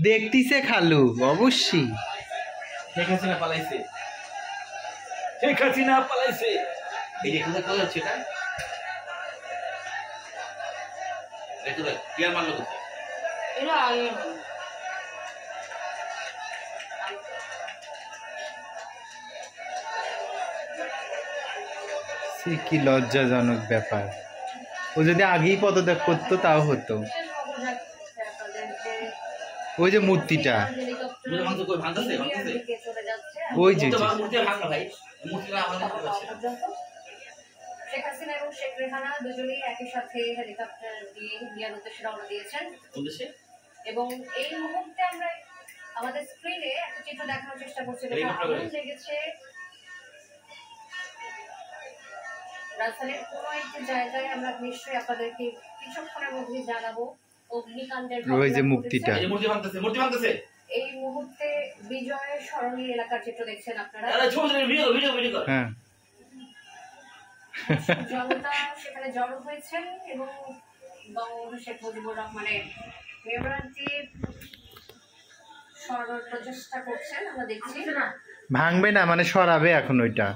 দেখতিছে খালু অবশ্যই। শেখ হাসিনা পালাইছে, শেখ হাসিনা পালাইছে। এই যে কোথায় কোথায় হচ্ছে এটা ক্লিয়ার মানলো কোথায়? কি লজ্জাজনক ব্যাপার। ও যদি আগেই পদত্যাগ করতো তাও হতো। ওই যে মূর্তিটা, ওই যে শেখ হাসিনা এবং শেখ রেহানা দুজনেই একই সাথে হেলিকপ্টার দিয়ে ইন্ডিয়ার উদ্দেশ্যে রওনা দিয়েছেন। এবং এই মুহূর্তে আমরা আমাদের স্ক্রিনে একটা চিত্র দেখানোর চেষ্টা করছি। আগুন লেগেছে রাজধানীর কোনো একটি জায়গায়। আমরা নিশ্চয়ই আপনাদেরকে কিছুক্ষণের মধ্যে জানাবো অগ্নিকাণ্ডের মূর্তিটা। এই মুহূর্তে বিজয় সরণি এলাকার চিত্র দেখছেন আপনারা। হ্যাঁ, জনতা সেখানে জড়ো হয়েছেন এবং বঙ্গবন্ধু শেখ মুজিবুর রহমানের মেমোরিয়ালটি সরানোর প্রচেষ্টা করছেন। আমরা দেখছি ভাঙবে না, মানে সরাবে এখন ওইটা।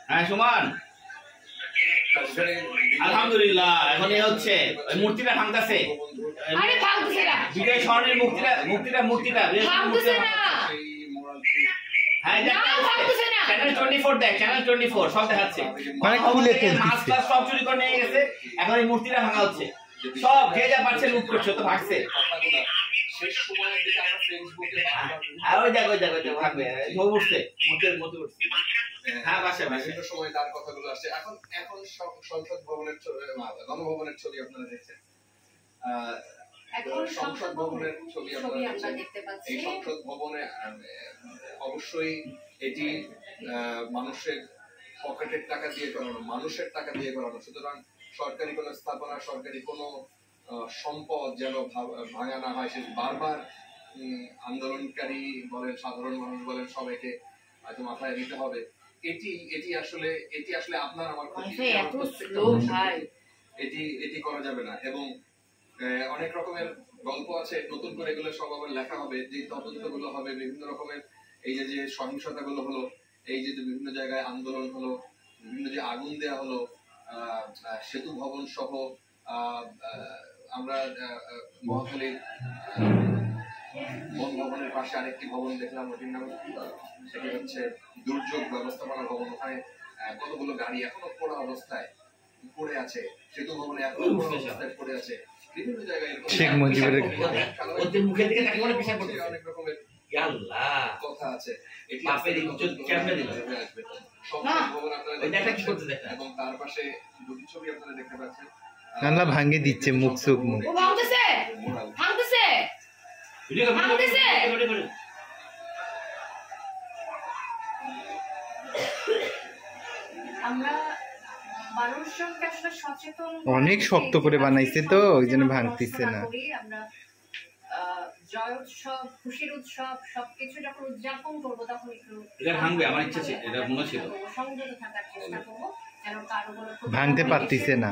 হ্যাঁ সুমান, আলহামদুলিল্লাহ। এখন এই হচ্ছে ওই মূর্তিটা ভাঙতেছে। আরে ভাঙতেছে না, বিজয় স্বর্ণের মূর্তিটা ভাঙতেছে না। হ্যাঁ ভাঙতেছে না। চ্যানেল 24 দেখ, চ্যানেল 24 সব দেখাচ্ছে। মানে খুলে মাছ টাছ সব চুরি করে নিয়ে গেছে। এখন এই মূর্তিটা ভাঙা হচ্ছে। সব যে যা পারছে লুট করছে, তো ভাগছে। শেষ সময়ের দিকে আমরা ফেসবুকে আর ওই দেখো ভাগবে ও উঠছে মূর্তির মতো উঠছে। হ্যাঁ বাসা বিভিন্ন সময় তার কথাগুলো আসছে। এখন সংসদ ভবনের গণভবনের ছবি আপনারা দেখছেন। সংসদ ভবনের ছবি আপনারা দেখতে পাচ্ছেন। এই সংসদ ভবনে অবশ্যই এটি মানুষের পকেটের টাকা দিয়ে করানো, মানুষের টাকা দিয়ে করানো। সুতরাং সরকারি কোনো স্থাপনা, সরকারি কোনো সম্পদ যেন ভাঙা না হয়, সে বারবার আন্দোলনকারী বলেন, সাধারণ মানুষ বলেন, সবাইকে হয়তো মাথায় দিতে হবে। এটি আসলে আপনার আমার এটি করা যাবে না। এবং অনেক রকমের গল্প আছে, নতুন করে এগুলো সব আবার লেখা হবে। যে তদন্তগুলো হবে, বিভিন্ন রকমের এই যে সহিংসতাগুলো হলো, এই যে বিভিন্ন জায়গায় আন্দোলন হলো, বিভিন্ন যে আগুন দেয়া হলো, সেতু ভবন সহ আমরা মহাখালীর বন ভবনের পাশে আরেকটি ভবন দেখলাম, ওটির নাম সেটি হচ্ছে দুর্যোগ ব্যবস্থাপনা ভবন। ওখানে কতগুলো গাড়ি এখনো পোড়া অবস্থায় পড়ে আছে, সেতু ভবনে এখনো পোড়া অবস্থায় পড়ে আছে। বিভিন্ন জায়গায় শেখ মুজিবের মুখের দিকে তাকিয়ে বলে পেশাব করতে অনেক রকমের আল্লাহ কথা আছে। এটি আপের ইজ্জত কেমনে দিবে আসবে সংসদ ভবন আপনারা এটা কি করতে দেখেন। এবং তার পাশে দুটি ছবি আপনারা দেখতে পাচ্ছেন। আল্লাহ ভাঙে দিচ্ছে মুখ চোখ মুখ। ও ভাঙতেছে আমরা মানুষজনকে আসলে সচেতন, অনেক শক্ত করে বানাইছে তো ওই জন্য ভাঙতেছে না। আমরা জয় উৎসব, খুশির উৎসব সবকিছু যখন উদযাপন করবো তখন একটু এটা ভাঙবে, আমার ইচ্ছা ছিল, এটা মনে ছিল, সংযত থাকার চেষ্টা করবো। ভাঙতে পারতিছে না,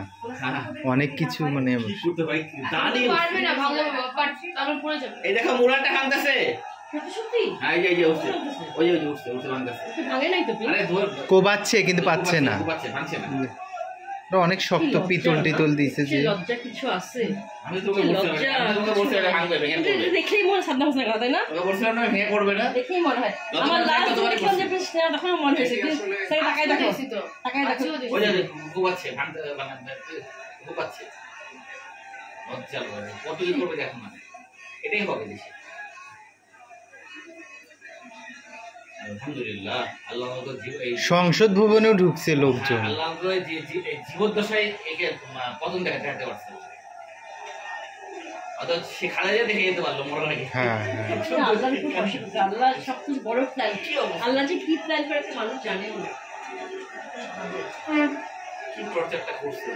অনেক কিছু মানে এই দেখো মুরাটা ভাঙতেছে। কোবাচ্ছে কিন্তু পাচ্ছে না, অনেক শক্ত পিতল টিতল দিয়েছে যে। লজ্জা কিছু আছে, দেখেই মনে সাদা হোসেন কথা, তাই না? দেখেই মনে হয় আমার লাস্ট দেখলাম যে তখন মনে হয়েছে তাকাই দেখো তাকাই দেখো কোবাচ্ছে কোবাচ্ছে লজ্জা কতদিন করবে দেখো না, এটাই হবে দেশে। আলহামদুলিল্লাহ আল্লাহ সংসদ ভবনেও ঢুকছে লোকজন। আল্লাহ জীবদ্দশায় একে পতন দেখাতে পারছে, অর্থাৎ সে খালেদা দেখে যেতে পারলো মরার আগে। আল্লাহ সবকিছু বড় প্ল্যান, আল্লাহ যে কি প্ল্যান করেছে মানুষ জানেও না। কি প্রজেক্টটা করছে